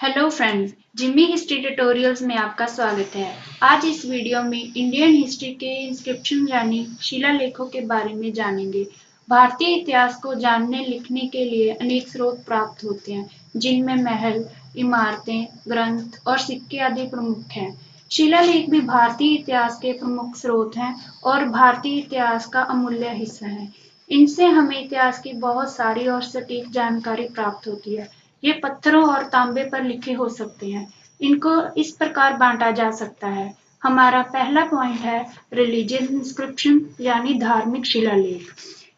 Hello friends, Jimmy history tutorials में आपका स्वागत है। आज इस वीडियो में इंडियन हिस्ट्री के इंस्क्रिप्शन यानी शिलालेखों के बारे में जानेंगे। भारतीय इतिहास को जानने लिखने के लिए अनेक स्रोत प्राप्त होते हैं, जिनमें महल, इमारतें, ग्रंथ और सिक्के आदि प्रमुख हैं। शिलालेख भी भारतीय इतिहास के प्रमुख स्रोत हैं और भारतीय इतिहास का अमूल्य हिस्सा है। इनसे हमें इतिहास की बहुत सारी और सटीक जानकारी प्राप्त होती है। ये पत्थरों और तांबे पर लिखे हो सकते हैं। इनको इस प्रकार बांटा जा सकता है। हमारा पहला पॉइंट है रिलीजियस इंस्क्रिप्शन यानी धार्मिक शिलालेख।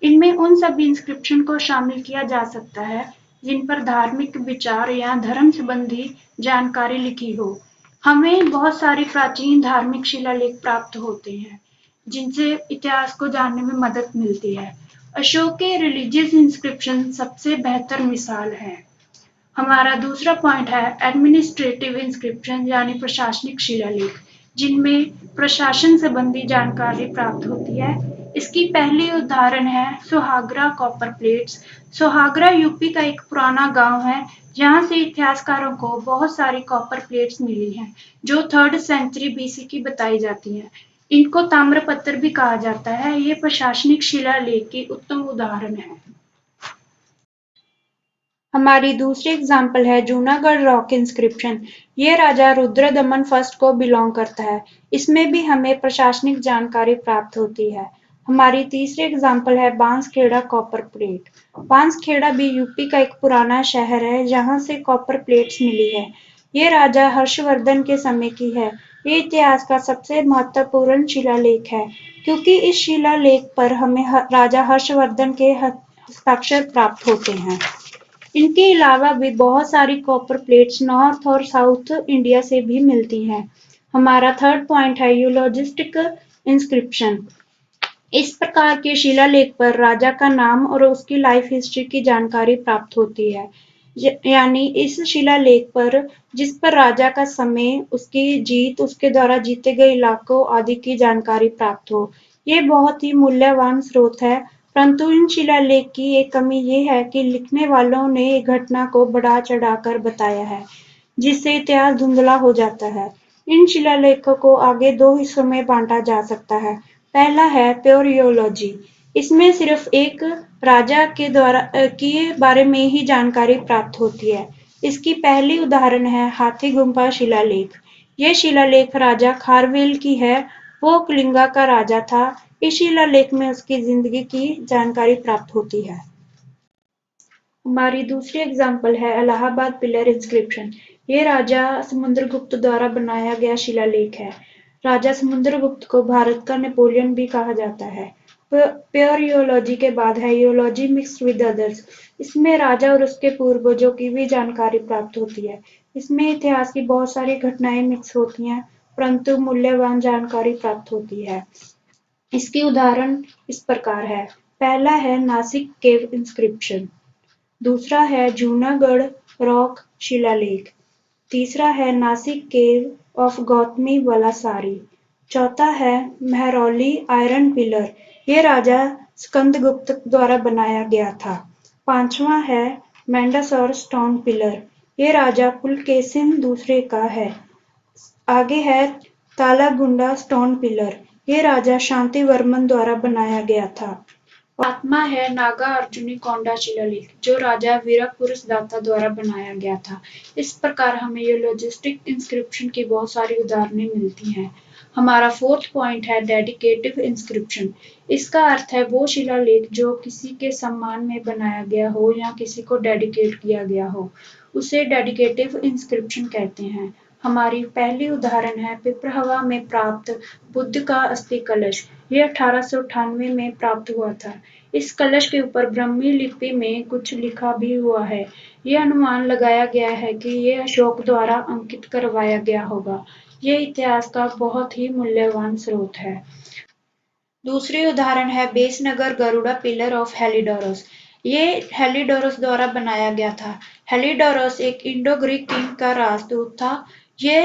इनमें उन सभी इंस्क्रिप्शन को शामिल किया जा सकता है जिन पर धार्मिक विचार या धर्म संबंधी जानकारी लिखी हो। हमें बहुत सारी प्राचीन धार्मिक शिलालेख प्राप्त होते हैं जिनसे इतिहास को जानने में मदद मिलती है। अशोक के रिलीजियस इंस्क्रिप्शन सबसे बेहतर मिसाल है। हमारा दूसरा पॉइंट है एडमिनिस्ट्रेटिव इंस्क्रिप्शन यानी प्रशासनिक शिलालेख, जिनमें प्रशासन संबंधी जानकारी प्राप्त होती है। इसकी पहली उदाहरण है Sohagra copper plates. Sohagra UP का एक पुराना गांव है जहां से इतिहासकारों को बहुत सारी कॉपर प्लेट्स मिली हैं जो 3rd सेंचुरी बीसी की बताई जाती हैं। इनको ताम्रपत्र भी कहा जाता है। ये प्रशासनिक शिलालेख की उत्तम उदाहरण है। हमारी दूसरी एग्जाम्पल है जूनागढ़ रॉक इंस्क्रिप्शन। ये राजा रुद्रदमन फर्स्ट को बिलोंग करता है। इसमें भी हमें प्रशासनिक जानकारी प्राप्त होती है। हमारी तीसरी एग्जाम्पल है बांसखेड़ा कॉपर प्लेट। बांसखेड़ा भी यूपी का एक पुराना शहर है जहाँ से कॉपर प्लेट्स मिली है। ये राजा हर्षवर्धन के समय की है। ये इतिहास का सबसे महत्वपूर्ण शिलालेख है क्योंकि इस शिलालेख पर हमें राजा हर्षवर्धन के हस्ताक्षर प्राप्त होते हैं। इनके अलावा भी बहुत सारी कॉपर प्लेट्स नॉर्थ और साउथ इंडिया से भी मिलती हैं। हमारा थर्ड पॉइंट है यूलॉजिस्टिक इंस्क्रिप्शन। इस प्रकार के शिलालेख पर राजा का नाम और उसकी लाइफ हिस्ट्री की जानकारी प्राप्त होती है। यानी इस शिलालेख पर जिस पर राजा का समय, उसकी जीत, उसके द्वारा जीते गए इलाकों आदि की जानकारी प्राप्त हो। ये बहुत ही मूल्यवान स्रोत है, परंतु इन शिलालेख की एक कमी ये है कि लिखने वालों ने घटना को बढ़ा चढ़ाकर बताया है, जिससे इतिहास धुंधला हो जाता है। इन शिलालेखों को आगे दो हिस्सों में बांटा जा सकता है। पहला है प्योरियोलॉजी। इसमें सिर्फ एक राजा के द्वारा के बारे में ही जानकारी प्राप्त होती है। इसकी पहली उदाहरण है हाथी गुम्फा शिलालेख। यह शिलालेख राजा खारवेल की है। वो कलिंगा का राजा था। इस शिलालेख में उसकी जिंदगी की जानकारी प्राप्त होती है। हमारी दूसरी एग्जाम्पल है इलाहाबाद पिलर इंस्क्रिप्शन। ये राजा समुद्रगुप्त द्वारा बनाया गया शिलालेख है। राजा समुद्रगुप्त को भारत का नेपोलियन भी कहा जाता है। प्योरियोलॉजी के बाद है यूलॉजी मिक्स्ड विद अदर्स। इसमें राजा और उसके पूर्वजों की भी जानकारी प्राप्त होती है। इसमें इतिहास की बहुत सारी घटनाएं मिक्स होती हैं, परंतु मूल्यवान जानकारी प्राप्त होती है। इसकी उदाहरण इस प्रकार है। पहला है नासिक केव इंस्क्रिप्शन। दूसरा है जूनागढ़ रॉक शिलालेख। तीसरा है नासिक केव ऑफ गौतमी वलासारी। चौथा है महरौली आयरन पिलर। ये राजा स्कंदगुप्त द्वारा बनाया गया था। पांचवा है मैंडासौर स्टोन पिलर। ये राजा पुलकेशिन दूसरे का है। आगे है तालागुंडा स्टोन पिलर। ये राजा शांतिवर्मन द्वारा बनाया गया था। सातवां है नागा अर्जुनी कोंडा शिलालेख, जो राजा वीरपुरुष दाता द्वारा बनाया गया था। इस प्रकार हमें यूलॉजिस्टिक इंस्क्रिप्शन की बहुत सारी उदाहरणें मिलती हैं। हमारा फोर्थ पॉइंट है डेडिकेटिव इंस्क्रिप्शन। इसका अर्थ है वो शिलालेख जो किसी के सम्मान में बनाया गया हो या किसी को डेडिकेट किया गया हो, उसे डेडिकेटिव इंस्क्रिप्शन कहते हैं। हमारी पहली उदाहरण है पिपरहवा में प्राप्त बुद्ध का अस्थि कलश। ये 1898 में प्राप्त हुआ था। इस कलश के ऊपर ब्राह्मी लिपि में कुछ लिखा भी हुआ है। ये अनुमान लगाया गया है कि ये अशोक द्वारा अंकित करवाया गया होगा। ये इतिहास का बहुत ही मूल्यवान स्रोत है। दूसरी उदाहरण है बेसनगर गरुड़ा पिलर ऑफ हेलिडोरस। ये हेलिडोरस द्वारा बनाया गया था। हेलिडोरस एक इंडो ग्रीक किंग का राजदूत था। ये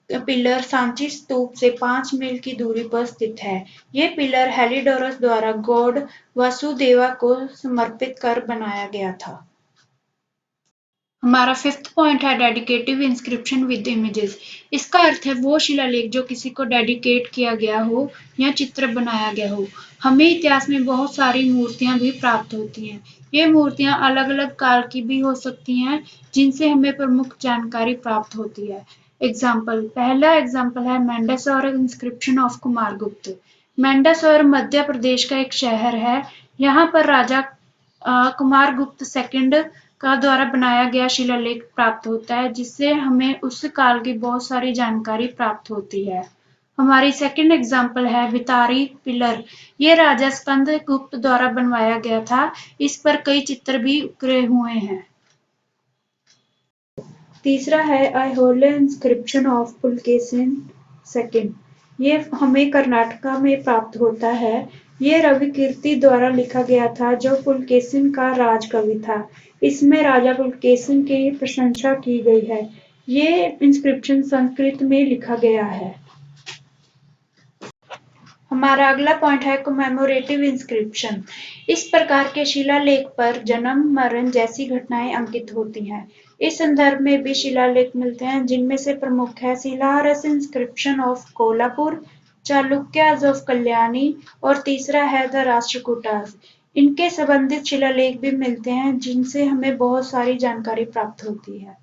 पिलर सांची स्तूप से 5 मील की दूरी पर स्थित है। ये पिलर हेलिडोरस द्वारा गॉड वसुदेवा को समर्पित कर बनाया गया था। हमारा फिफ्थ पॉइंट है डेडिकेटिव इंस्क्रिप्शन विद इमेजेस। इसका अर्थ है वो शिलालेख जो किसी को डेडिकेट किया गया हो या चित्र बनाया गया हो। हमें इतिहास में बहुत सारी मूर्तियां भी प्राप्त होती हैं। ये मूर्तियां अलग अलग काल की भी हो सकती हैं, जिनसे हमें प्रमुख जानकारी प्राप्त होती है। पहला एग्जाम्पल है मेंडसौर इंस्क्रिप्शन ऑफ कुमारगुप्त। मेंडसौर मध्य प्रदेश का एक शहर है। यहाँ पर राजा कुमारगुप्त सेकंड का द्वारा बनाया गया शिलालेख प्राप्त होता है, जिससे हमें उस काल की बहुत सारी जानकारी प्राप्त होती है। हमारी सेकंड एग्जाम्पल है भितारी पिलर। ये राजा स्कंद गुप्त द्वारा बनवाया गया था। इस पर कई चित्र भी उकरे हुए हैं। तीसरा है Aihole inscription of Pulakeshin second. ये हमें कर्नाटका में प्राप्त होता है। ये रविकीर्ति द्वारा लिखा गया था, जो पुलकेशिन का राजकवि था। इसमें राजा पुलकेशिन की प्रशंसा की गई है। ये इंस्क्रिप्शन संस्कृत में लिखा गया है। हमारा अगला पॉइंट है कमेमोरेटिव इंस्क्रिप्शन। इस प्रकार के शिलालेख पर जन्म मरण जैसी घटनाएं अंकित होती हैं। इस संदर्भ में भी शिलालेख मिलते हैं, जिनमें से प्रमुख है Shilaharas inscription of Kolhapur, Chalukyas of Kalyani और तीसरा है द राष्ट्रकूटास। इनके संबंधित शिलालेख भी मिलते हैं, जिनसे हमें बहुत सारी जानकारी प्राप्त होती है।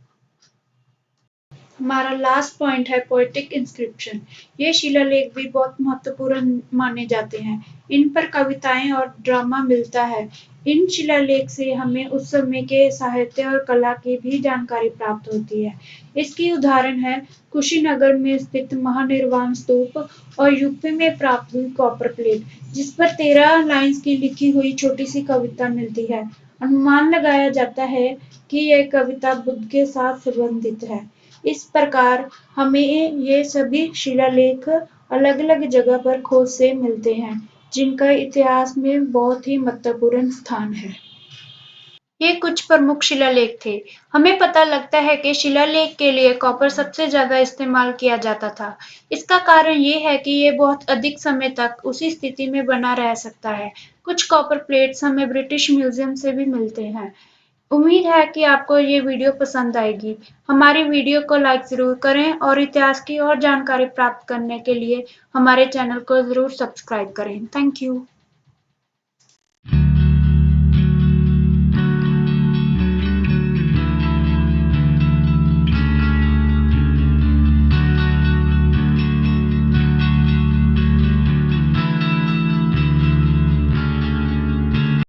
हमारा लास्ट पॉइंट है पोएटिक इंस्क्रिप्शन। ये शिलालेख भी बहुत महत्वपूर्ण माने जाते हैं। इन पर कविताएं और ड्रामा मिलता है। इन शिलालेख से हमें उस समय के साहित्य और कला की भी जानकारी प्राप्त होती है। इसकी उदाहरण है कुशीनगर में स्थित महानिर्वाण स्तूप और यूपी में प्राप्त हुई कॉपर प्लेट, जिस पर 13 लाइन्स की लिखी हुई छोटी सी कविता मिलती है। अनुमान लगाया जाता है कि यह कविता बुद्ध के साथ संबंधित है। इस प्रकार हमें ये सभी शिलालेख अलग अलग जगह पर खोज से मिलते हैं, जिनका इतिहास में बहुत ही महत्वपूर्ण स्थान है। ये कुछ प्रमुख शिलालेख थे। हमें पता लगता है कि शिलालेख के लिए कॉपर सबसे ज्यादा इस्तेमाल किया जाता था। इसका कारण ये है कि ये बहुत अधिक समय तक उसी स्थिति में बना रह सकता है। कुछ कॉपर प्लेट्स हमें ब्रिटिश म्यूजियम से भी मिलते हैं। उम्मीद है कि आपको ये वीडियो पसंद आएगी। हमारी वीडियो को लाइक ज़रूर करें और इतिहास की और जानकारी प्राप्त करने के लिए हमारे चैनल को ज़रूर सब्सक्राइब करें। Thank you.